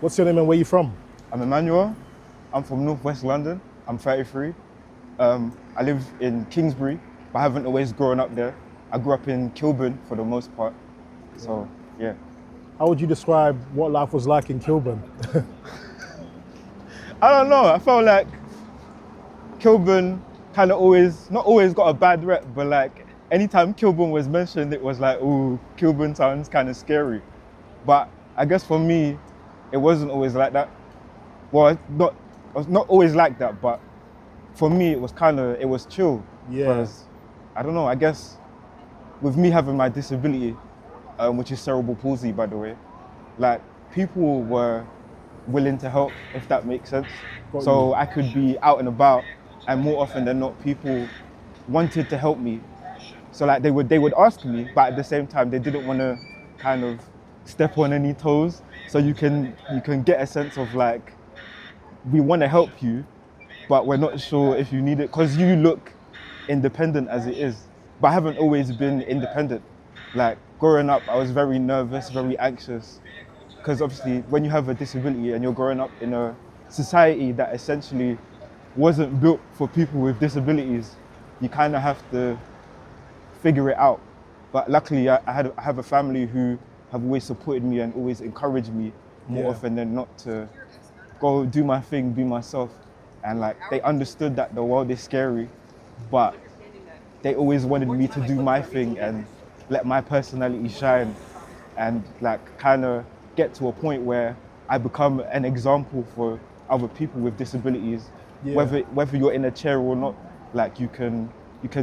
What's your name and where you from? I'm Emmanuel. I'm from Northwest London. I'm 33. I live in Kingsbury, but I haven't always grown up there. I grew up in Kilburn for the most part. So, yeah. How would you describe what life was like in Kilburn? I don't know. I felt like Kilburn kind of always, not always got a bad rep, but like anytime Kilburn was mentioned, it was like, ooh, Kilburn sounds kind of scary. But I guess for me, it wasn't always like that. Well, it was not always like that, but for me, it was chill. Yeah. Because, I don't know, I guess with me having my disability, which is cerebral palsy, by the way, like people were willing to help, if that makes sense. Got So you. I could be out and about, and more often than not, people wanted to help me. So like they would ask me, but at the same time, they didn't want to kind of step on any toes. So you can get a sense of like, we want to help you, but we're not sure if you need it because you look independent as it is. But I haven't always been independent. Like growing up, I was very nervous, very anxious, because obviously when you have a disability and you're growing up in a society that essentially wasn't built for people with disabilities, you kind of have to figure it out. But luckily, I have a family who have always supported me and always encouraged me more Yeah. often than not to go do my thing, be myself. And like they understood that the world is scary, but they always wanted me to do my thing and let my personality shine and like kind of get to a point where I become an example for other people with disabilities. Yeah. Whether you're in a chair or not, like you can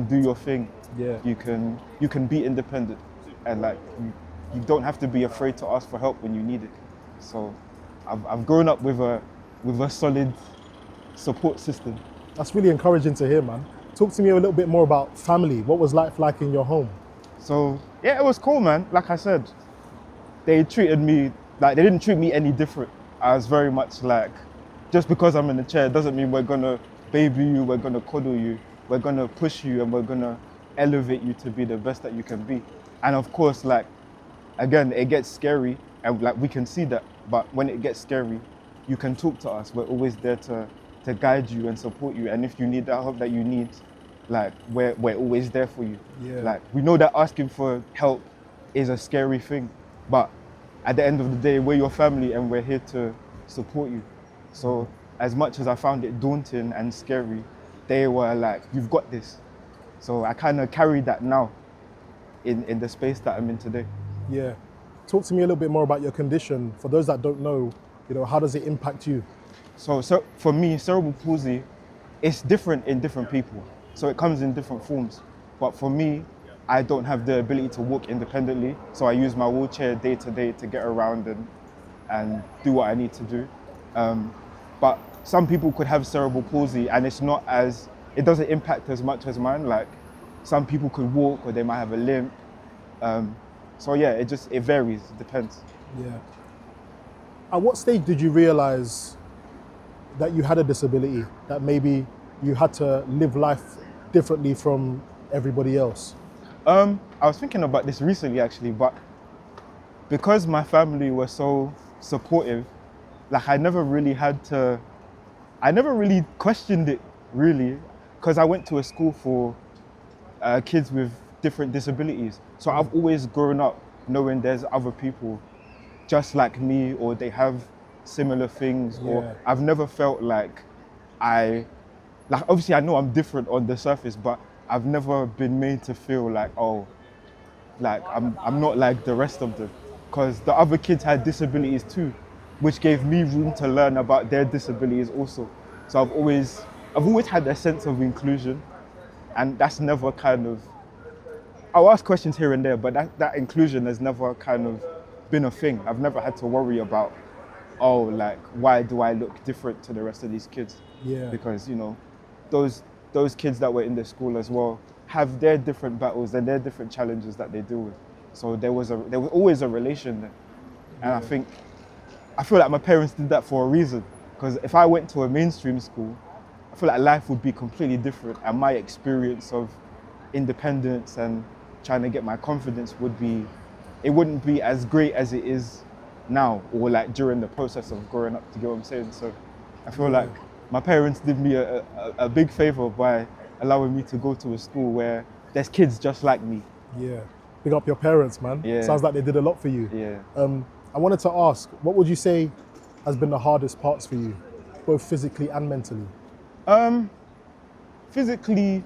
do your thing. Yeah. You can be independent and like you don't have to be afraid to ask for help when you need it. So I've grown up with a solid support system. That's really encouraging to hear, man. Talk to me a little bit more about family. What was life like in your home? So yeah, it was cool, man. Like I said, they treated me like they didn't treat me any different. I was very much like, just because I'm in a chair doesn't mean we're gonna baby you, we're gonna cuddle you, we're gonna push you, and we're gonna elevate you to be the best that you can be. And of course, like again, it gets scary, and like we can see that. But when it gets scary, you can talk to us. We're always there to guide you and support you. And if you need that help that you need, like we're always there for you. Yeah. Like we know that asking for help is a scary thing, but at the end of the day, we're your family and we're here to support you. So as much as I found it daunting and scary, they were like, you've got this. So I kind of carry that now in the space that I'm in today. Yeah. Talk to me a little bit more about your condition. For those that don't know, how does it impact you? So for me, cerebral palsy, it's different in different people. So it comes in different forms. But for me, I don't have the ability to walk independently. So I use my wheelchair day to day to get around and do what I need to do. But some people could have cerebral palsy and it doesn't impact as much as mine. Like some people could walk or they might have a limp. So yeah, it varies, it depends. Yeah. At what stage did you realize that you had a disability, that maybe you had to live life differently from everybody else? I was thinking about this recently actually, but because my family were so supportive, like I never really questioned it really, because I went to a school for kids with different disabilities. So I've always grown up knowing there's other people just like me, or they have similar things, Yeah. or I've never felt like obviously I know I'm different on the surface, but I've never been made to feel like, oh, like I'm not like the rest of them, because the other kids had disabilities too, which gave me room to learn about their disabilities also. So I've always had a sense of inclusion, and that's never I'll ask questions here and there, but that inclusion has never kind of been a thing. I've never had to worry about, oh, like, why do I look different to the rest of these kids? Yeah. Because, those kids that were in the school as well have their different battles and their different challenges that they deal with. So there was always a relation there. And I feel like my parents did that for a reason. Because if I went to a mainstream school, I feel like life would be completely different, and my experience of independence and trying to get my confidence wouldn't be as great as it is now or like during the process of growing up. Do you get what I'm saying? So I feel like my parents did me a big favor by allowing me to go to a school where there's kids just like me. Yeah. Big up your parents, man. Yeah. Sounds like they did a lot for you. Yeah. I wanted to ask, what would you say has been the hardest parts for you, both physically and mentally? Physically,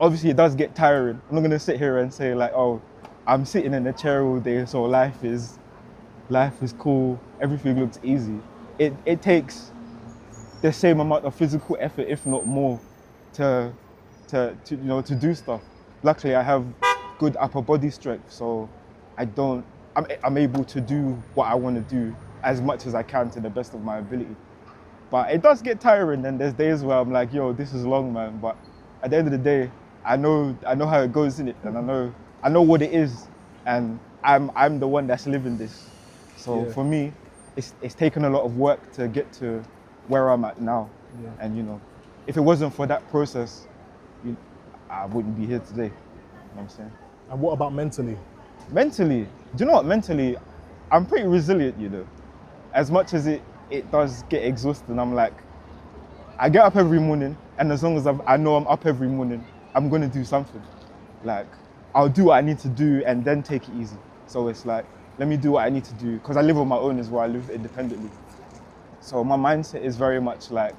obviously it does get tiring. I'm not gonna sit here and say like, oh, I'm sitting in a chair all day, so life is cool, everything looks easy. It takes the same amount of physical effort, if not more, to do stuff. Luckily, I have good upper body strength, so I'm able to do what I want to do as much as I can to the best of my ability. But it does get tiring, and there's days where I'm like, yo, this is long, man. But at the end of the day, I know how it goes in it, and I know what it is, and I'm the one that's living this. So for me, it's taken a lot of work to get to where I'm at now. Yeah. And if it wasn't for that process, I wouldn't be here today. You know what I'm saying? And what about mentally? Mentally, do you know what? Mentally, I'm pretty resilient, As much as it does get exhausting, I'm like, I get up every morning, and as long as I know I'm up every morning, I'm gonna do something. Like, I'll do what I need to do and then take it easy. So it's like, let me do what I need to do, because I live on my own as well, I live independently. So my mindset is very much like,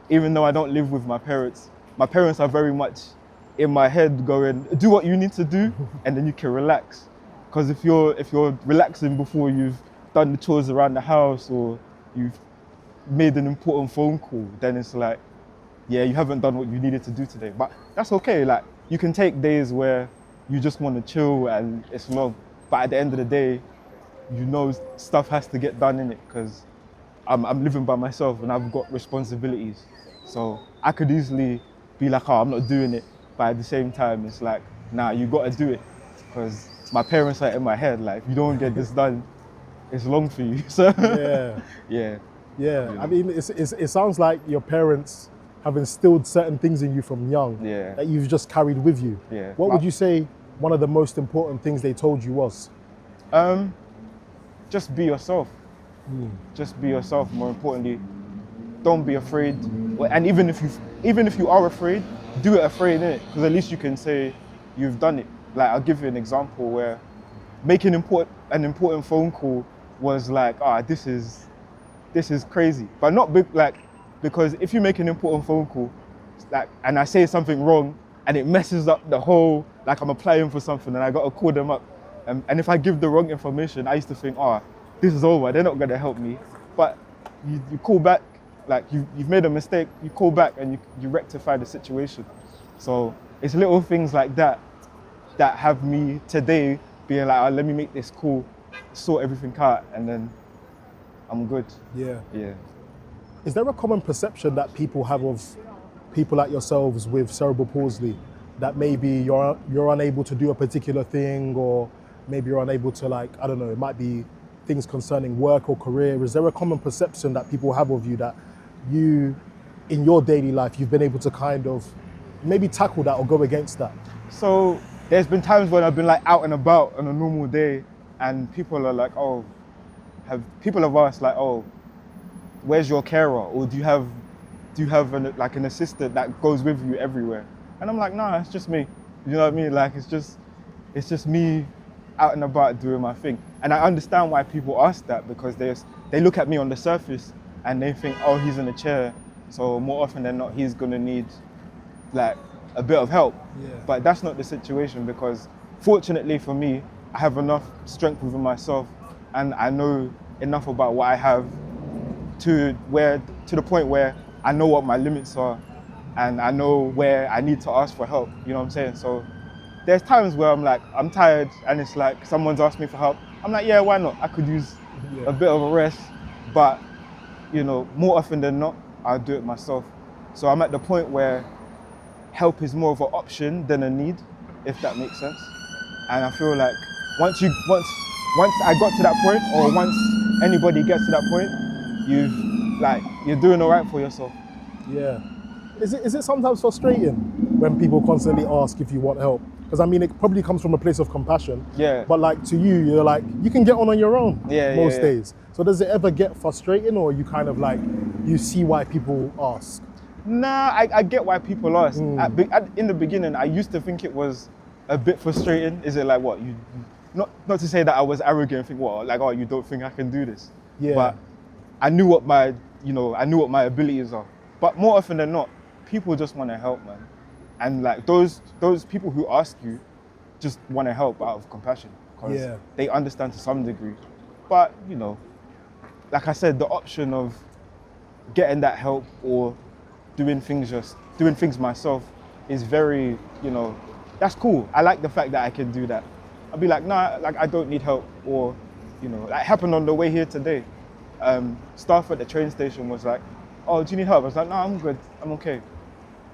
even though I don't live with my parents are very much in my head going, do what you need to do, and then you can relax. Because if you're relaxing before you've done the chores around the house or you've made an important phone call, then it's like, yeah, you haven't done what you needed to do today. But that's okay. Like, you can take days where you just want to chill and it's long. But at the end of the day, stuff has to get done in it, because I'm living by myself and I've got responsibilities. So I could easily be like, oh, I'm not doing it. But at the same time, it's like, nah, you got to do it, because my parents are in my head. Like, if you don't get this done, it's long for you. So yeah. I mean, it sounds like your parents have instilled certain things in you from young that you've just carried with you. Yeah. What would you say one of the most important things they told you was? Just be yourself. Just be yourself. More importantly, don't be afraid. And even if you are afraid, do it afraid, innit? Because at least you can say you've done it. Like, I'll give you an example where making an important phone call was like, this is crazy. But not because if you make an important phone call, like, and I say something wrong and it messes up the whole, like, I'm applying for something and I got to call them up. And if I give the wrong information, I used to think, this is over, they're not going to help me. But you call back, like, you've made a mistake, you call back and you rectify the situation. So it's little things like that have me today being like, let me make this call, sort everything out, and then I'm good. Yeah. Yeah. Is there a common perception that people have of people like yourselves with cerebral palsy, that maybe you're unable to do a particular thing, or maybe you're unable to, like, I don't know, it might be things concerning work or career? Is there a common perception that people have of you, that you, in your daily life, you've been able to kind of maybe tackle that or go against that? So there's been times when I've been like out and about on a normal day, and people are like, people have asked like, where's your carer? Or do you have an assistant that goes with you everywhere? And I'm like, nah, it's just me. You know what I mean? Like, it's just me out and about doing my thing. And I understand why people ask that, because they look at me on the surface and they think, he's in a chair, so more often than not, he's gonna need like a bit of help. Yeah. But that's not the situation, because fortunately for me, I have enough strength within myself, and I know enough about what I have to the point where I know what my limits are, and I know where I need to ask for help. You know what I'm saying? So there's times where I'm like, I'm tired, and it's like someone's asked me for help. I'm like, yeah, why not? I could use a bit of a rest. But more often than not, I'll do it myself. So I'm at the point where help is more of an option than a need, if that makes sense. And I feel like once I got to that point, or once anybody gets to that point, you're doing all right for yourself. Yeah. Is it sometimes frustrating when people constantly ask if you want help? Because I mean, it probably comes from a place of compassion. Yeah. But like to you, you're like, you can get on your own most Yeah. days. So does it ever get frustrating, or you kind of like, you see why people ask? Nah, I get why people ask. In the beginning, I used to think it was a bit frustrating. Is it like what you? Not to say that I was arrogant and think what like, oh, you don't think I can do this. Yeah. But I knew what my abilities are. But more often than not, people just want to help, man. And like those people who ask you just want to help out of compassion because they understand to some degree. But like I said, the option of getting that help or doing things myself is very, that's cool. I like the fact that I can do that. I'll be like, nah, like I don't need help, or that happened on the way here today. Staff at the train station was like, oh, do you need help? I was like, no, I'm good, I'm okay.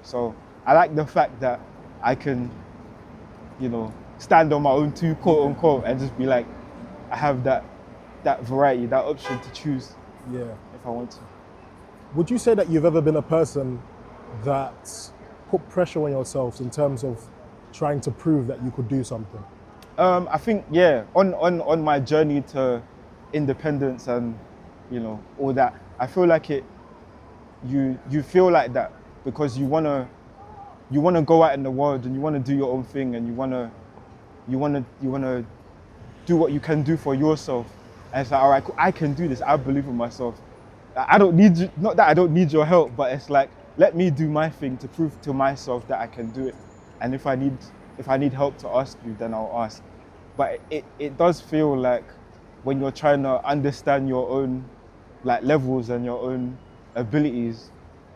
So I like the fact that I can, stand on my own two, quote unquote, and just be like, I have that variety, that option to choose if I want to. Would you say that you've ever been a person that put pressure on yourself in terms of trying to prove that you could do something? I think, on my journey to independence and, all that, I feel like you feel like that because you wanna go out in the world and you wanna do your own thing and you wanna do what you can do for yourself. And it's like, all right, I can do this. I believe in myself. I don't need you, not that I don't need your help, but it's like, let me do my thing to prove to myself that I can do it. And if I need help to ask you, then I'll ask. But it does feel like when you're trying to understand your own like levels and your own abilities,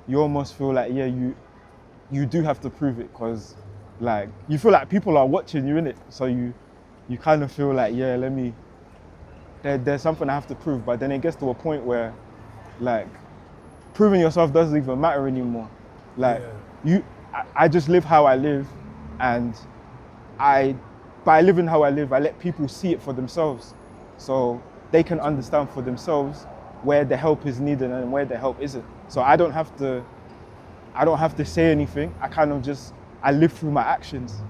you almost feel like, you do have to prove it because like you feel like people are watching you in it. So you kind of feel like, there's something I have to prove. But then it gets to a point where like proving yourself doesn't even matter anymore. Like I just live how I live, and by living how I live, I let people see it for themselves, so they can understand for themselves where the help is needed and where the help isn't. So I don't have to say anything. I live through my actions.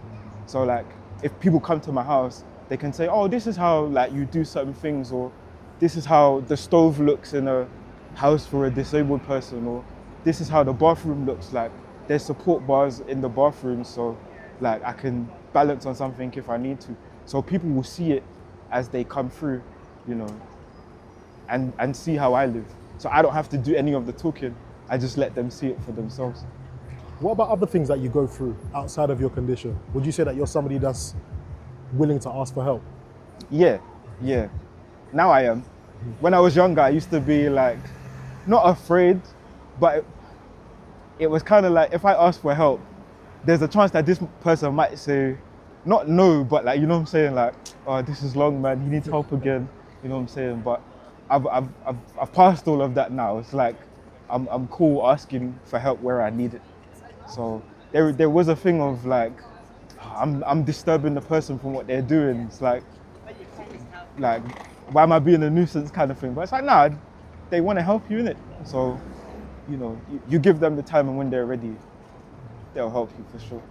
So like if people come to my house, they can say, oh, this is how like you do certain things, or this is how the stove looks in a house for a disabled person, or this is how the bathroom looks like. There's support bars in the bathroom, so like I can balance on something if I need to. So people will see it as they come through, and see how I live. So I don't have to do any of the talking. I just let them see it for themselves. What about other things that you go through outside of your condition? Would you say that you're somebody that's willing to ask for help? Yeah. Now I am. When I was younger, I used to be like, not afraid, but it was kind of like, if I ask for help, there's a chance that this person might say, not no, but like, you know what I'm saying? Like, oh, this is long, man, he needs help again. You know what I'm saying? But I've passed all of that now. It's like, I'm cool asking for help where I need it. So there was a thing of like, I'm disturbing the person from what they're doing. It's like, why am I being a nuisance kind of thing? But it's like, nah, they want to help you, innit? So, you give them the time, and when they're ready, they'll help you for sure.